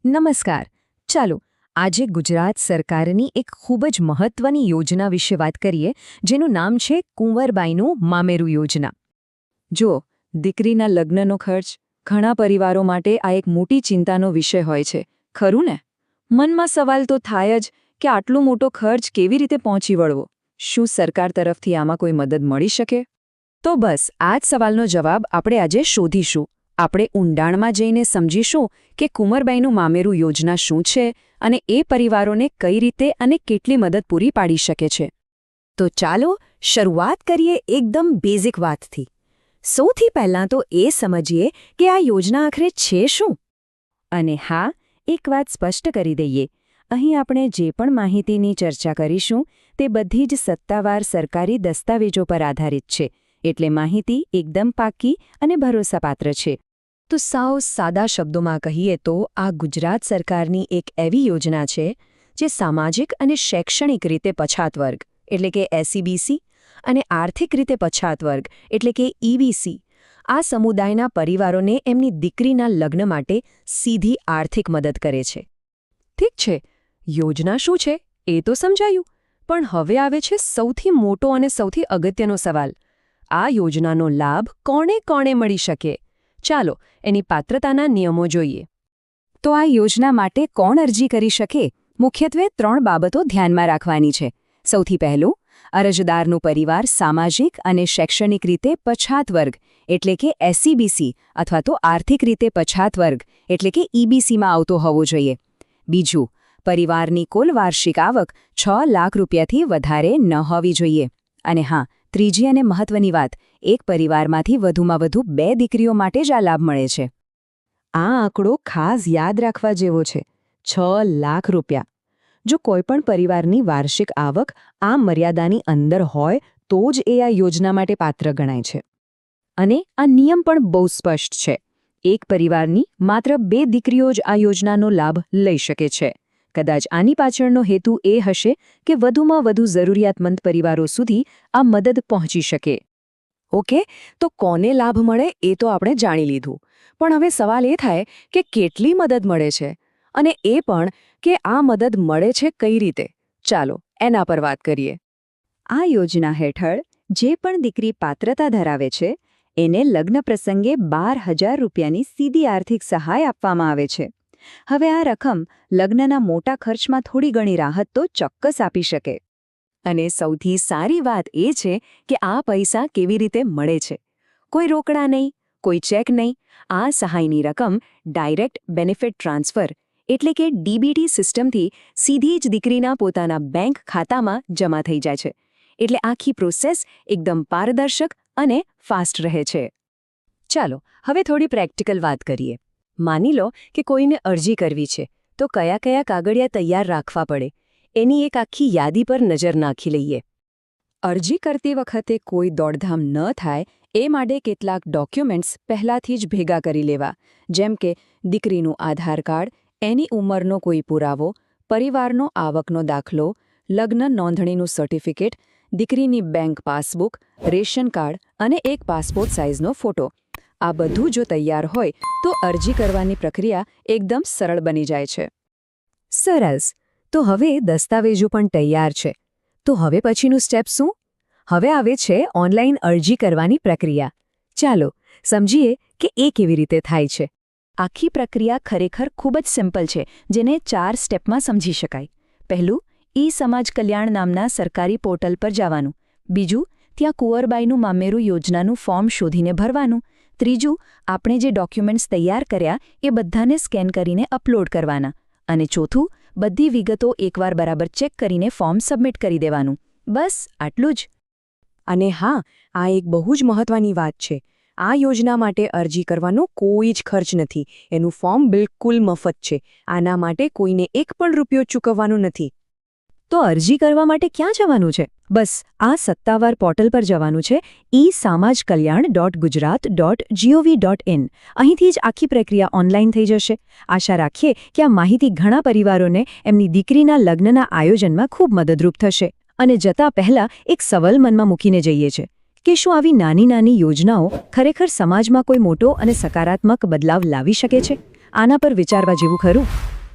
નમસ્કાર. ચાલો આજે ગુજરાત સરકારની એક ખૂબ જ મહત્વની યોજના વિશે વાત કરીએ, જેનું નામ છે કુંવરબાઈનું મામેરું યોજના. જો દીકરીના લગ્નનો ખર્ચ ઘણા પરિવારો માટે આ એક મોટી ચિંતાનો વિષય હોય છે, ખરું ને? મનમાં સવાલ તો થાય જ કે આટલો મોટો ખર્ચ કેવી રીતે પહોંચી વળવો? શું સરકાર તરફથી આમાં કોઈ મદદ મળી શકે? તો બસ આ જ સવાલનો જવાબ આપણે આજે શોધીશું. આપણે ઊંડાણમાં જઈને સમજીશું કે કુંવરબાઈનું મામેરું યોજના શું છે અને એ પરિવારોને કઈ રીતે અને કેટલી મદદ પૂરી પાડી શકે છે. તો ચાલો શરૂઆત કરીએ એકદમ બેઝિક વાતથી. સૌથી પહેલાં તો એ સમજીએ કે આ યોજના આખરે છે શું. અને હા, એક વાત સ્પષ્ટ કરી દઈએ, અહીં આપણે જે પણ માહિતીની ચર્ચા કરીશું તે બધી જ સત્તાવાર સરકારી દસ્તાવેજો પર આધારિત છે, એટલે માહિતી એકદમ પાક્કી અને ભરોસાપાત્ર છે. તો સાવ સાદા શબ્દોમાં કહીએ તો આ ગુજરાત સરકારની એક એવી યોજના છે જે સામાજિક અને શૈક્ષણિક રીતે પછાત વર્ગ એટલે કે એસસીબીસી અને આર્થિક રીતે પછાત વર્ગ એટલે કે ઈબીસી આ સમુદાયના પરિવારોને એમની દીકરીના લગ્ન માટે સીધી આર્થિક મદદ કરે છે. ઠીક છે, યોજના શું છે એ તો સમજાયું, પણ હવે આવે છે સૌથી મોટો અને સૌથી અગત્યનો સવાલ. આ યોજનાનો લાભ કોણે કોણે મળી શકે? ચાલો એની પાત્રતાના નિયમો જોઈએ. તો આ યોજના માટે કોણ અરજી કરી શકે? મુખ્યત્વે 3 બાબતો ધ્યાનમાં રાખવાની છે. સૌથી પહેલું, અરજદારનું પરિવાર સામાજિક અને શૈક્ષણિક રીતે પછાત વર્ગ એટલે કે એસસીબીસી અથવા તો આર્થિક રીતે પછાત વર્ગ એટલે કે ઈબીસીમાં આવતો હોવો જોઈએ. બીજું, પરિવારની કુલ વાર્ષિક આવક 6 લાખ રૂપિયાથી વધારે ન હોવી જોઈએ. અને હા, ત્રીજી અને મહત્વની વાત, એક પરિવારમાંથી વધુમાં વધુ 2 દીકરીઓ માટે જ આ લાભ મળે છે. આ આંકડો ખાસ યાદ રાખવા જેવો છે, 6 લાખ રૂપિયા. જો કોઈપણ પરિવારની વાર્ષિક આવક આ મર્યાદાની અંદર હોય તો જ એ આ યોજના માટે પાત્ર ગણાય છે. અને આ નિયમ પણ બહુ સ્પષ્ટ છે. એક પરિવારની માત્ર 2 દીકરીઓ જ આ યોજનાનો લાભ લઈ શકે છે. કદાચ આની પાછળનો હેતુ એ હશે કે વધુમાં વધુ જરૂરિયાતમંદ પરિવારો સુધી આ મદદ પહોંચી શકે. ઓકે, તો કોને લાભ મળે એ તો આપણે જાણી લીધું, પણ હવે સવાલ એ થાય કે કેટલી મદદ મળે છે અને એ પણ કે આ મદદ મળે છે કઈ રીતે. ચાલો એના પર વાત કરીએ. આ યોજના હેઠળ જે પણ દીકરી પાત્રતા ધરાવે છે એને લગ્ન પ્રસંગે 12,000 રૂપિયાની સીધી આર્થિક સહાય આપવામાં આવે છે. હવે આ રકમ લગ્નના મોટા ખર્ચમાં થોડી ઘણી રાહત તો ચોક્કસ આપી શકે. અને સૌથી સારી વાત એ છે કે આ પૈસા કેવી રીતે મળે છે. કોઈ રોકડા નહીં, કોઈ ચેક નહીં. આ સહાયની રકમ ડાયરેક્ટ બેનિફિટ ટ્રાન્સફર એટલે કે ડીબીટી સિસ્ટમથી સીધી જ દીકરીના પોતાના બેંક ખાતામાં જમા થઈ જાય છે. એટલે આખી પ્રોસેસ એકદમ પારદર્શક અને ફાસ્ટ રહે છે. ચાલો હવે થોડી પ્રેક્ટિકલ વાત કરીએ. માની લો કે કોઈને અરજી કરવી છે, તો કયા કયા કાગળિયા તૈયાર રાખવા પડે એની એક આખી યાદી પર નજર નાખી લઈએ. અરજી કરતી વખતે કોઈ દોડધામ ન થાય એ માટે કેટલાક ડોક્યુમેન્ટ્સ પહેલાથી જ ભેગા કરી લેવા, જેમ કે દીકરીનું આધાર કાર્ડ, એની ઉંમરનો કોઈ પુરાવો, પરિવારનો આવકનો દાખલો, લગ્ન નોંધણીનું સર્ટિફિકેટ, દીકરીની બેંક પાસબુક, રેશન કાર્ડ અને એક પાસપોર્ટ સાઇઝનો ફોટો. આ બધું જો તૈયાર હોય તો અરજી કરવાની પ્રક્રિયા એકદમ સરળ બની જાય છે. સરસ, તો હવે દસ્તાવેજો પણ તૈયાર છે. તો હવે પછીનું સ્ટેપ શું? હવે આવે છે ઓનલાઈન અરજી કરવાની પ્રક્રિયા. ચાલો સમજીએ કે એ કેવી રીતે થાય છે. આખી પ્રક્રિયા ખરેખર ખૂબ જ સિમ્પલ છે, જેને 4 સ્ટેપમાં સમજી શકાય. પહેલું, ઈ સમાજ કલ્યાણ નામના સરકારી પોર્ટલ પર જવાનું. બીજું, ત્યાં કુંવરબાઈનું મામેરું યોજનાનું ફોર્મ શોધીને ભરવાનું. ત્રીજું, આપણે જે ડોક્યુમેન્ટ્સ તૈયાર કર્યા એ બધાને સ્કેન કરીને અપલોડ કરવાના. અને ચોથું, બધી વિગતો એકવાર બરાબર ચેક કરીને ફોર્મ સબમિટ કરી દેવાનું. બસ આટલું જ. અને હા, આ એક બહુ જ મહત્વની વાત છે. આ યોજના માટે અરજી કરવાનો કોઈ જ ખર્ચ નથી. એનું ફોર્મ બિલકુલ મફત છે. આના માટે કોઈને 1 પણ રૂપિયો ચૂકવવાનો નથી. તો અરજી કરવા માટે ક્યાં જવાનું છે? બસ આ સત્તાવાર પોર્ટલ પર જવાનું છે, esamajkalyan.gujarat.gov.in. અહીંથી જ આખી પ્રક્રિયા ઓનલાઈન થઈ જશે. આશા રાખીએ કે આ માહિતી ઘણા પરિવારોને એમની દીકરીના લગ્નના આયોજનમાં ખૂબ મદદરૂપ થશે. અને જતા પહેલા એક સવાલ મનમાં મૂકીને જઈએ છે કે શું આવી નાની નાની યોજનાઓ ખરેખર સમાજમાં કોઈ મોટો અને સકારાત્મક બદલાવ લાવી શકે છે? આના પર વિચારવા જેવું ખરું.